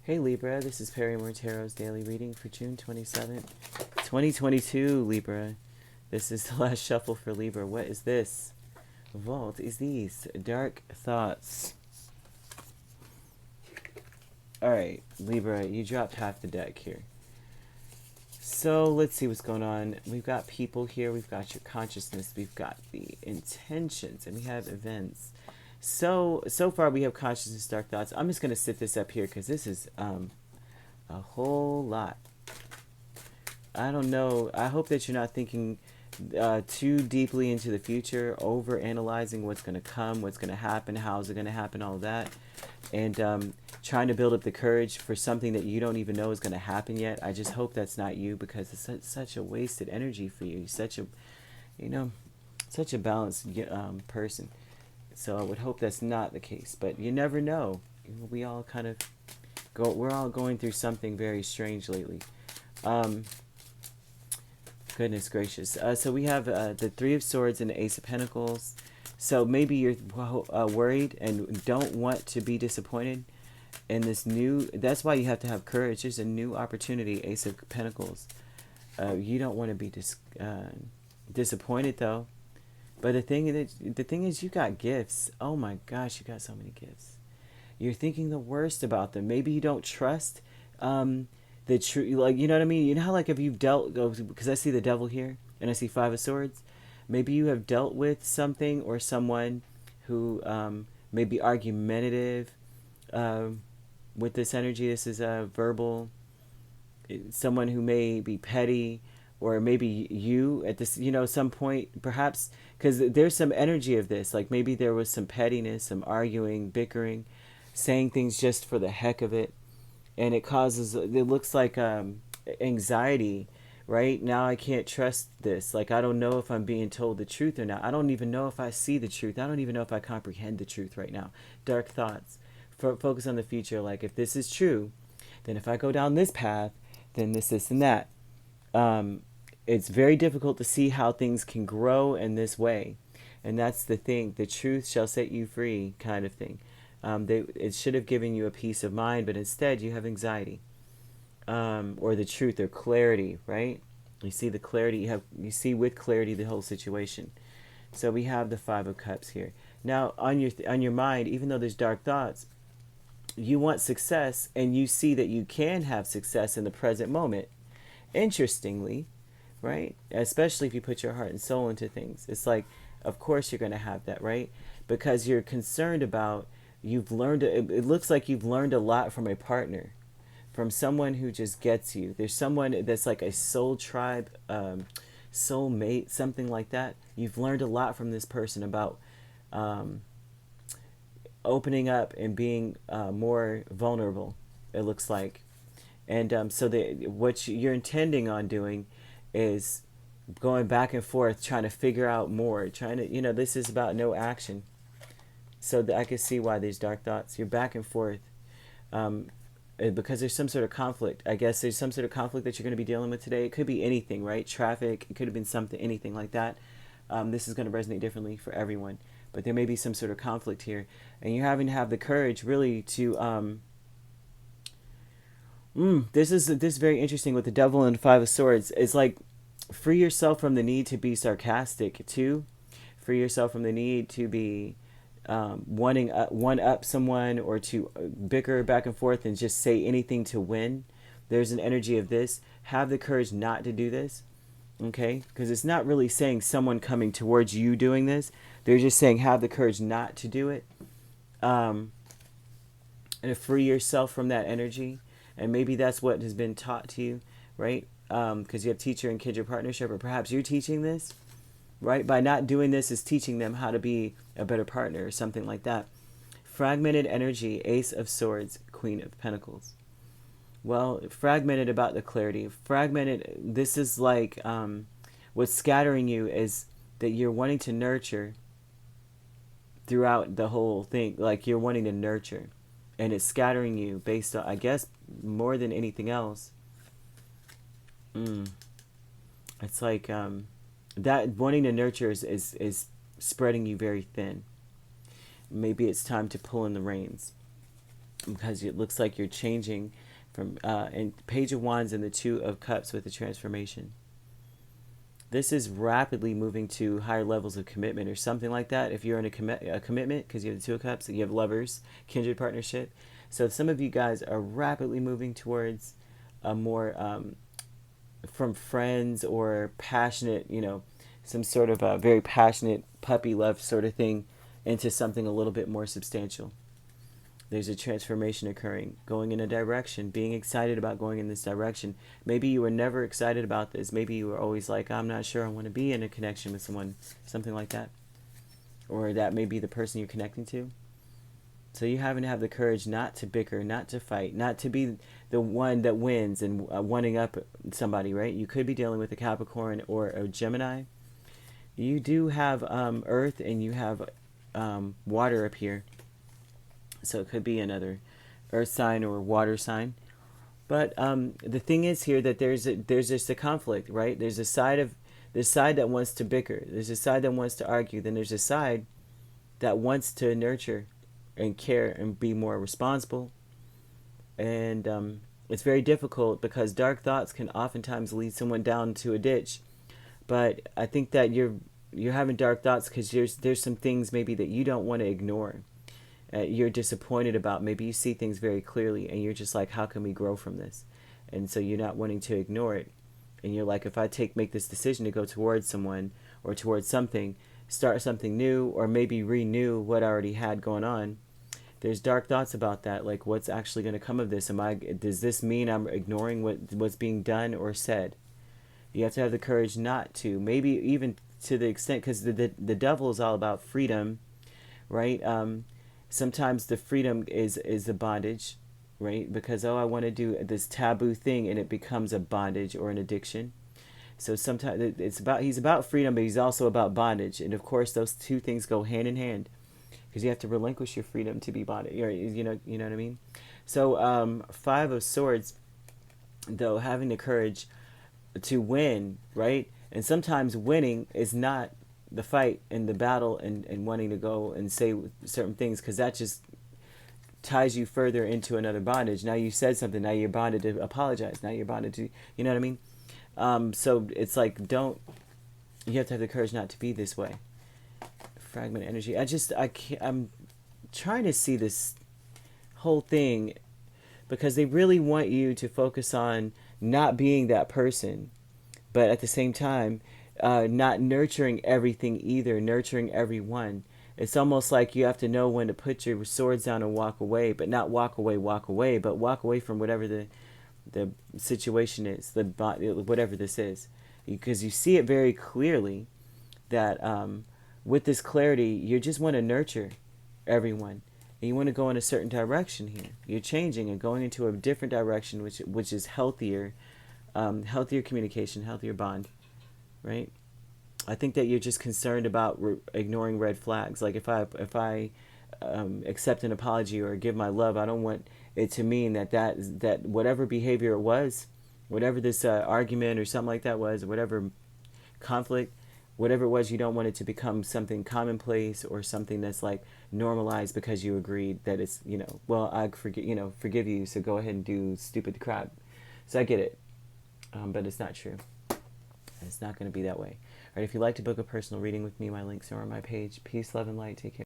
Hey Libra, this is Perrymore Tarot's daily reading for June 27th, 2022, Libra. This is the last shuffle for Libra. What is this? Vault is these dark thoughts. Alright, Libra, you dropped half the deck here. So let's see what's going on. We've got people here, we've got your consciousness, we've got the intentions, and we have events. So far we have consciousness, dark thoughts. I'm just going to sit this up here because this is a whole lot. I don't know. I hope that you're not thinking too deeply into the future, over analyzing what's going to come, what's going to happen, how's it going to happen, all of that. And trying to build up the courage for something that you don't even know is going to happen yet. I just hope that's not you, because it's such a wasted energy for you. You're such a, such a balanced person. So I would hope that's not the case, but you never know. We all kind of we're all going through something very strange lately. Goodness gracious. So we have the Three of Swords and the Ace of Pentacles. So maybe you're worried and don't want to be disappointed in this new, that's why you have to have courage. There's a new opportunity, Ace of Pentacles. You don't want to be disappointed though. But the thing is, you got gifts. Oh my gosh, you got so many gifts. You're thinking the worst about them. Maybe you don't trust the truth. Like, you know what I mean? You know how, like, if you've dealt, because I see the devil here and I see Five of Swords. Maybe you have dealt with something or someone who may be argumentative with this energy. This is a verbal. Someone who may be petty. Or maybe you at this, some point, perhaps, because there's some energy of this. Like maybe there was some pettiness, some arguing, bickering, saying things just for the heck of it. And it causes, it looks like anxiety, right? Now I can't trust this. Like, I don't know if I'm being told the truth or not. I don't even know if I see the truth. I don't even know if I comprehend the truth right now. Dark thoughts. Focus on the future. Like, if this is true, then if I go down this path, then this, and that. It's very difficult to see how things can grow in this way. And that's the thing. The truth shall set you free, kind of thing. It should have given you a peace of mind, but instead you have anxiety. Or the truth, or clarity, right? You see the clarity. You see with clarity the whole situation. So we have the Five of Cups here. Now, on your mind, even though there's dark thoughts, you want success, and you see that you can have success in the present moment. Interestingly, right? Especially if you put your heart and soul into things. It's like, of course you're going to have that, right? Because you're concerned about, it looks like you've learned a lot from a partner, from someone who just gets you. There's someone that's like a soul tribe, soul mate, something like that. You've learned a lot from this person about opening up and being more vulnerable, it looks like. And so what you're intending on doing is going back and forth, trying to figure out more, trying to, this is about no action. So I can see why there's dark thoughts. You're back and forth because there's some sort of conflict. I guess there's some sort of conflict that you're going to be dealing with today. It could be anything, right? Traffic. It could have been something, anything like that. This is going to resonate differently for everyone. But there may be some sort of conflict here. And you're having to have the courage really to... this is very interesting with the Devil and Five of Swords. It's like, free yourself from the need to be sarcastic too. Free yourself from the need to be wanting one up someone, or to bicker back and forth and just say anything to win. There's an energy of this. Have the courage not to do this, okay? Because it's not really saying someone coming towards you doing this. They're just saying have the courage not to do it, and to free yourself from that energy. And maybe that's what has been taught to you, right? Because you have teacher and kindred partnership, or perhaps you're teaching this, right? By not doing this is teaching them how to be a better partner, or something like that. Fragmented energy, Ace of Swords, Queen of Pentacles. Well, fragmented about the clarity. Fragmented, this is like what's scattering you is that you're wanting to nurture throughout the whole thing. Like you're wanting to nurture. And it's scattering you based on, I guess, more than anything else. It's like that wanting to nurture is spreading you very thin. Maybe it's time to pull in the reins. because it looks like you're changing from and Page of Wands and the Two of Cups with the transformation. This is rapidly moving to higher levels of commitment or something like that. If you're in a commitment, because you have the Two of Cups, you have lovers, kindred partnership. So some of you guys are rapidly moving towards a more from friends or passionate, some sort of a very passionate puppy love sort of thing into something a little bit more substantial. There's a transformation occurring, going in a direction, being excited about going in this direction. Maybe you were never excited about this. Maybe you were always like, I'm not sure I want to be in a connection with someone, something like that. Or that may be the person you're connecting to. So you haven't have the courage not to bicker, not to fight, not to be the one that wins and wanting up somebody, right? You could be dealing with a Capricorn or a Gemini. You do have Earth and you have water up here. So it could be another earth sign or water sign. But the thing is here that there's just a conflict, right? There's a side that wants to bicker. There's a side that wants to argue. Then there's a side that wants to nurture and care and be more responsible. And it's very difficult because dark thoughts can oftentimes lead someone down to a ditch. But I think that you're having dark thoughts because there's some things maybe that you don't want to ignore. You're disappointed about. Maybe you see things very clearly and you're just like, how can we grow from this? And so you're not wanting to ignore it. And you're like, if I make this decision to go towards someone or towards something, start something new, or maybe renew what I already had going on, there's dark thoughts about that. Like, what's actually going to come of this? Does this mean I'm ignoring what's being done or said? You have to have the courage not to. Maybe even to the extent, because the devil is all about freedom, right? Sometimes the freedom is a bondage, right? Because, I want to do this taboo thing, and it becomes a bondage or an addiction. So sometimes he's about freedom, but he's also about bondage. And of course, those two things go hand in hand, because you have to relinquish your freedom to be bonded. You know what I mean? So Five of Swords, though, having the courage to win, right? And sometimes winning is not the fight and the battle and wanting to go and say certain things, because that just ties you further into another bondage. Now you said something, now you're bonded to apologize, now you're bonded to, you know what I mean? So it's like, you have to have the courage not to be this way. Fragment energy. I'm trying to see this whole thing, because they really want you to focus on not being that person, but at the same time, not nurturing everything either, nurturing everyone. It's almost like you have to know when to put your swords down and walk away, but not walk away, but walk away from whatever the situation is, whatever this is. Because you see it very clearly that with this clarity, you just want to nurture everyone. And you want to go in a certain direction here. You're changing and going into a different direction, which is healthier, healthier communication, healthier bond. Right? I think that you're just concerned about ignoring red flags. Like if I accept an apology or give my love, I don't want it to mean that whatever behavior it was, whatever this argument or something like that was, whatever conflict, whatever it was, you don't want it to become something commonplace or something that's like normalized because you agreed that it's, well, I forgive you, so go ahead and do stupid crap. So I get it, but it's not true. It's not going to be that way. All right, if you'd like to book a personal reading with me, my links are on my page. Peace, love, and light. Take care.